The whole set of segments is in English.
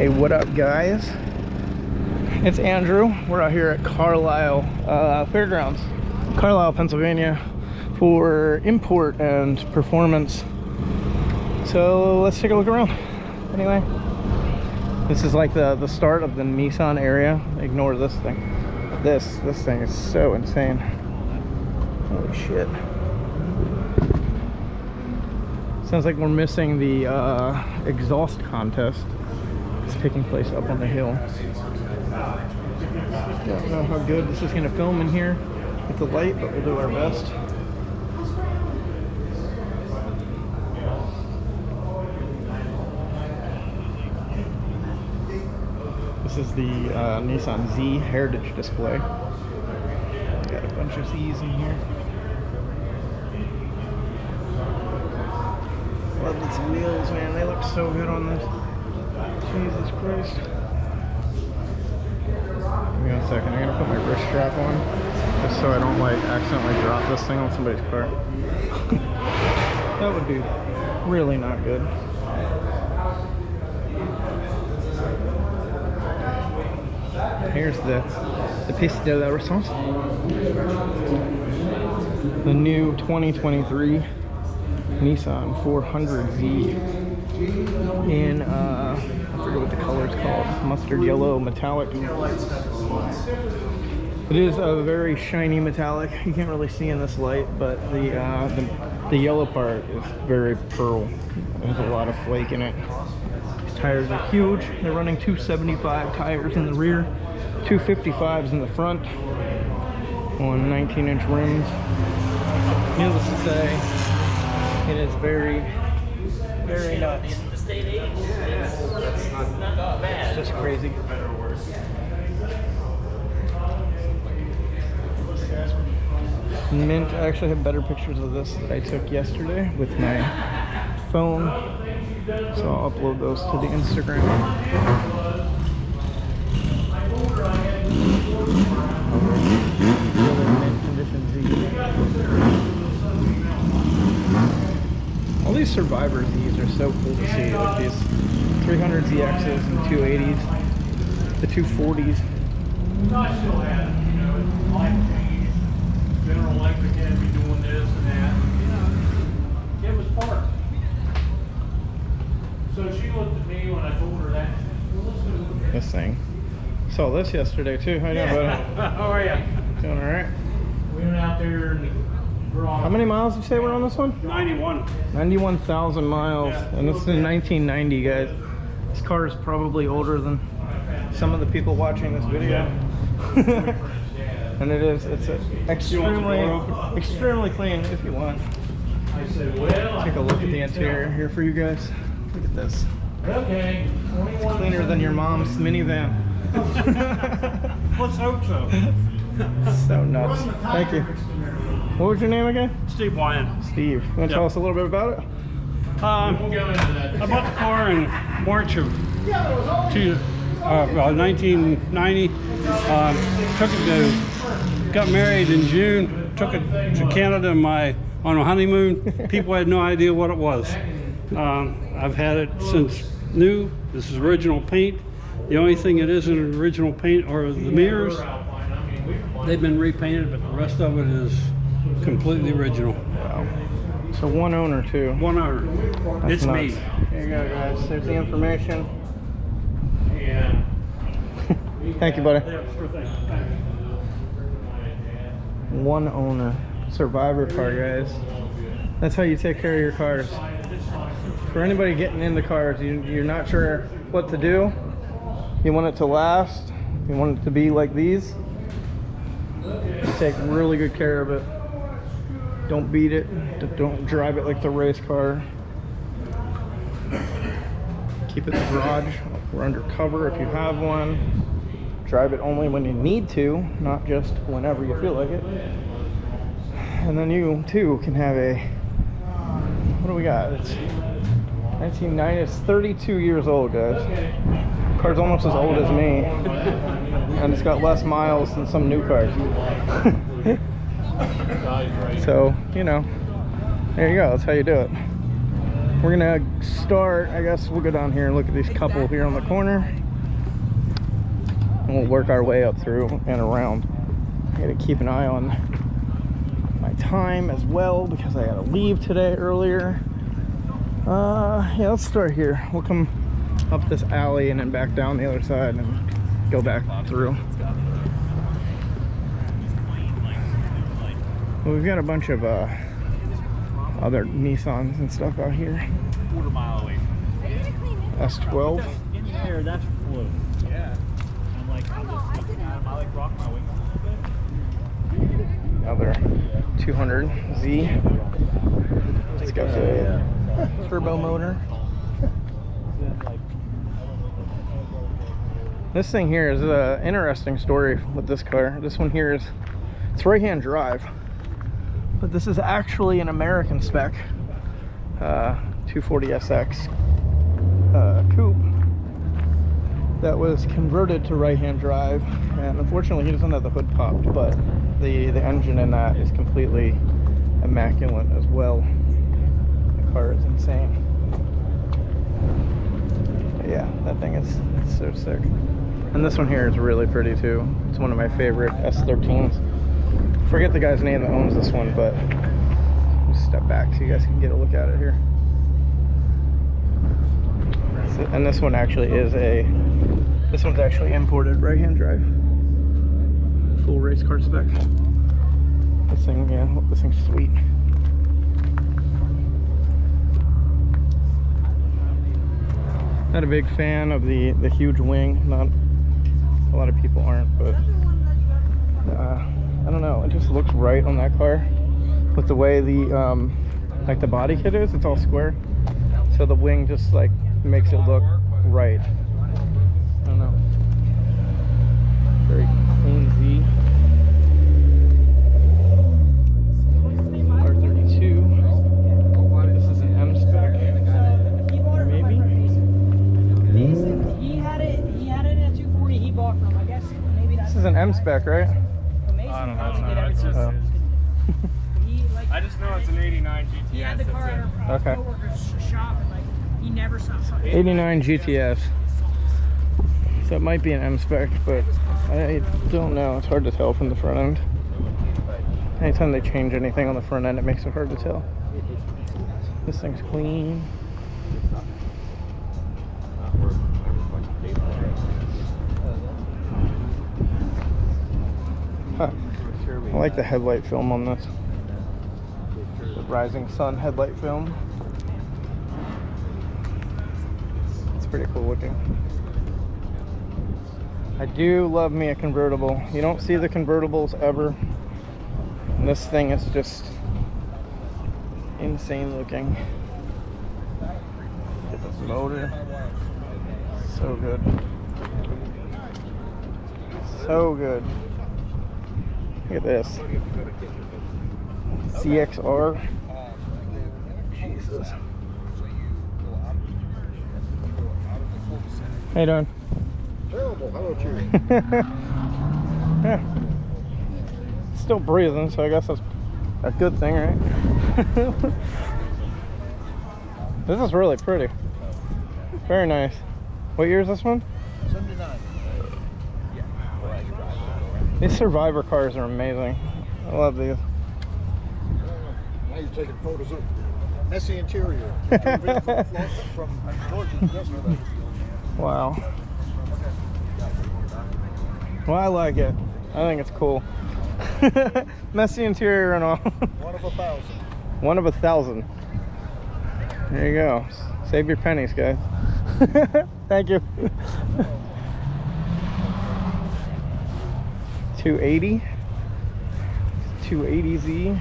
Hey, what up, guys? It's Andrew. We're out here at Carlisle Fairgrounds, Carlisle, Pennsylvania, for import and performance. So let's take a look around. Anyway, this is like the start of the Nissan area. Ignore this thing. This thing is so insane. Holy shit. Sounds like we're missing the exhaust contest. It's taking place up on the hill. Don't know how good this is going to film in here with the light, but we'll do our best. This is the Nissan Z Heritage display. Got a bunch of Z's in here. Love these wheels, man. They look so good on this. Jesus Christ. Give me 1 second. I'm gonna put my wrist strap on just so I don't like accidentally drop this thing on somebody's car. That would be really not good. Here's the piece de la resistance. The new 2023 Nissan 400Z in I forget what the color is called, mustard yellow metallic. It is a very shiny metallic. You can't really see in this light, but the yellow part is very pearl. There's a lot of flake in it. These tires are huge. They're running 275 tires in the rear, 255s in the front on 19-inch rims. Needless to say, it is very, very nuts. It's just crazy. Mint. I actually have better pictures of this that I took yesterday with my phone, so I'll upload those to the Instagram. Mint condition Z. All these Survivor Zs are so cool to see. Like these 300 ZXs and 280s, the 240s. General Electric had to be doing this and that. It was parked. So she looked at me when I told her that. This thing. Saw this yesterday too. How you doing, buddy? How are you? Doing all right. We went out there and How many miles did you say were on this one? 91. 91,000 miles, and this is in 1990, guys. This car is probably older than some of the people watching this video. And it's extremely clean if you want. I said, well, Take a look at the interior here for you guys. Look at this. okay. It's cleaner than your mom's minivan. Let's hope so. So nuts. Thank you. What was your name again? Steve Wyan. Steve. You want to tell us a little bit about it? I bought the car in March of 1990. Took it to, got married in June. Took it to Canada on a honeymoon. People had no idea what it was. I've had it since new. This is original paint. The only thing that isn't original paint are the mirrors. They've been repainted, but the rest of it is completely original. Wow. So one owner too. One owner. That's It's nuts. me. Here you go, guys. There's the information. Yeah. Thank you, buddy. Yeah, sure thing. One owner. Survivor car, guys. That's how you take care of your cars. For anybody getting into cars, you're not sure what to do. You want it to last. You want it to be like these. You take really good care of it. Don't beat it. Don't drive it like the race car. Keep it in the garage or undercover if you have one. Drive it only when you need to, not just whenever you feel like it. And then you too can have a, what do we got? It's 1990, it's 32 years old, guys. Car's almost as old as me. And it's got less miles than some new cars. So, you know, there you go, that's how you do it. we're gonna start, I guess we'll go down here and look at this couple here on the corner. And we'll work our way up through and around. I gotta keep an eye on my time as well because I gotta leave today earlier. Yeah, let's start here. We'll come up this alley and then back down the other side and go back through. Well, we've got a bunch of other Nissans and stuff out here. Quarter mile away. S12. In the air, that's blue. Yeah. I'm like, I'm just looking at them. I like rock my wings a little bit. Another 200 Z. It's got the turbo motor. This thing here is an interesting story with this car. This one here is, it's right-hand drive, but this is actually an American spec 240SX coupe that was converted to right-hand drive, and unfortunately he doesn't have the hood popped, but the engine in that is completely immaculate as well. The car is insane. But yeah, that thing is so sick. And this one here is really pretty too. It's one of my favorite S13s. Forget the guy's name that owns this one, but just step back so you guys can get a look at it here. And this one actually is this one's actually imported right-hand drive. Full race car spec. This thing, yeah, this thing's sweet. Not a big fan of the huge wing. Not a lot of people aren't, but I don't know. It just looks right on that car with the way the like the body kit is. It's all square, so the wing just like makes it look right. I don't know. Very clean Z. R32. This is an M spec. Maybe. He had it in a 240 he bought from, I guess. Maybe that's. This is an M spec, right? I don't know. It's just, I just know it's an 89 GTS. He had the car at our coworker's shop, and like he never stopped. 89 GTS. So it might be an M spec, but I don't know. It's hard to tell from the front end. Anytime they change anything on the front end, it makes it hard to tell. This thing's clean. Huh. I like the headlight film on this. The Rising Sun headlight film. It's pretty cool looking. I do love me a convertible. You don't see the convertibles ever. And this thing is just insane looking. Get this motor. So good. So good. Look at this. CXR. Jesus. How you doing? Terrible. How about you? Yeah. Still breathing, so I guess that's a good thing, right? This is really pretty. Very nice. What year is this one? 79. These Survivor cars are amazing. I love these. Now you're taking photos of messy interior. From Georgia. Wow. Well, I like it. I think it's cool. Messy interior and all. 1 of 1,000. 1 of 1,000. There you go. Save your pennies, guys. Thank you. 280. 280Z.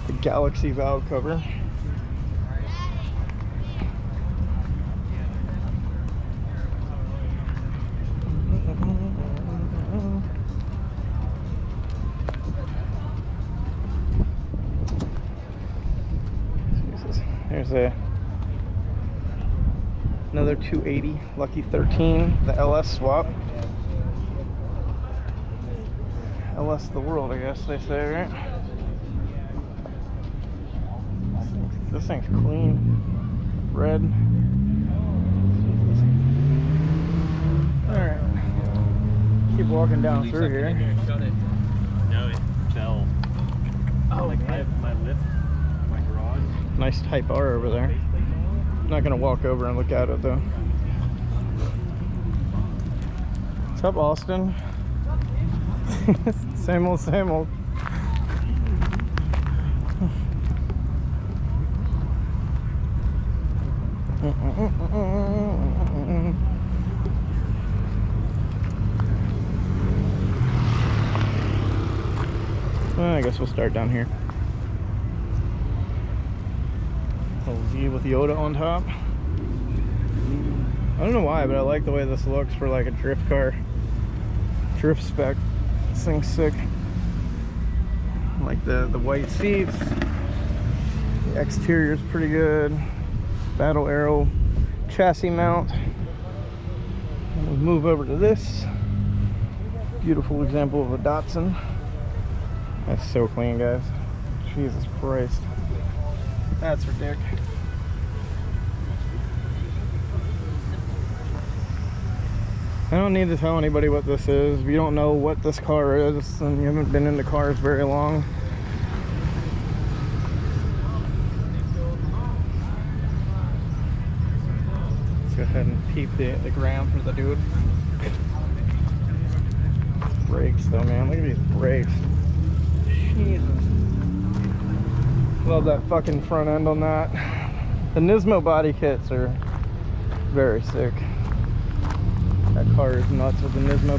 The Galaxy valve cover. There's another 280 Lucky 13, the LS swap. LS the world, I guess they say, right? This thing's clean. red. Alright. Keep walking down through here. No, it fell. Oh, like I man. have my lift, my garage. Nice Type R over there. Not gonna walk over and look at it though. What's up, Austin? Same old, same old. I guess we'll start down here. Little Z with Yoda on top. I don't know why, but I like the way this looks for like a drift car. Drift spec. This thing's sick. I like the white seats. The exterior is pretty good. Battle Arrow chassis mount. And we'll move over to this. Beautiful example of a Datsun. That's so clean, guys. Jesus Christ. That's ridiculous. I don't need to tell anybody what this is. If you don't know what this car is, and you haven't been into cars very long, let's go ahead and peep the ground for the dude. Brakes though, man. Look at these brakes. Jesus. Love that fucking front end on that. The Nismo body kits are very sick. That car is nuts with the Nismo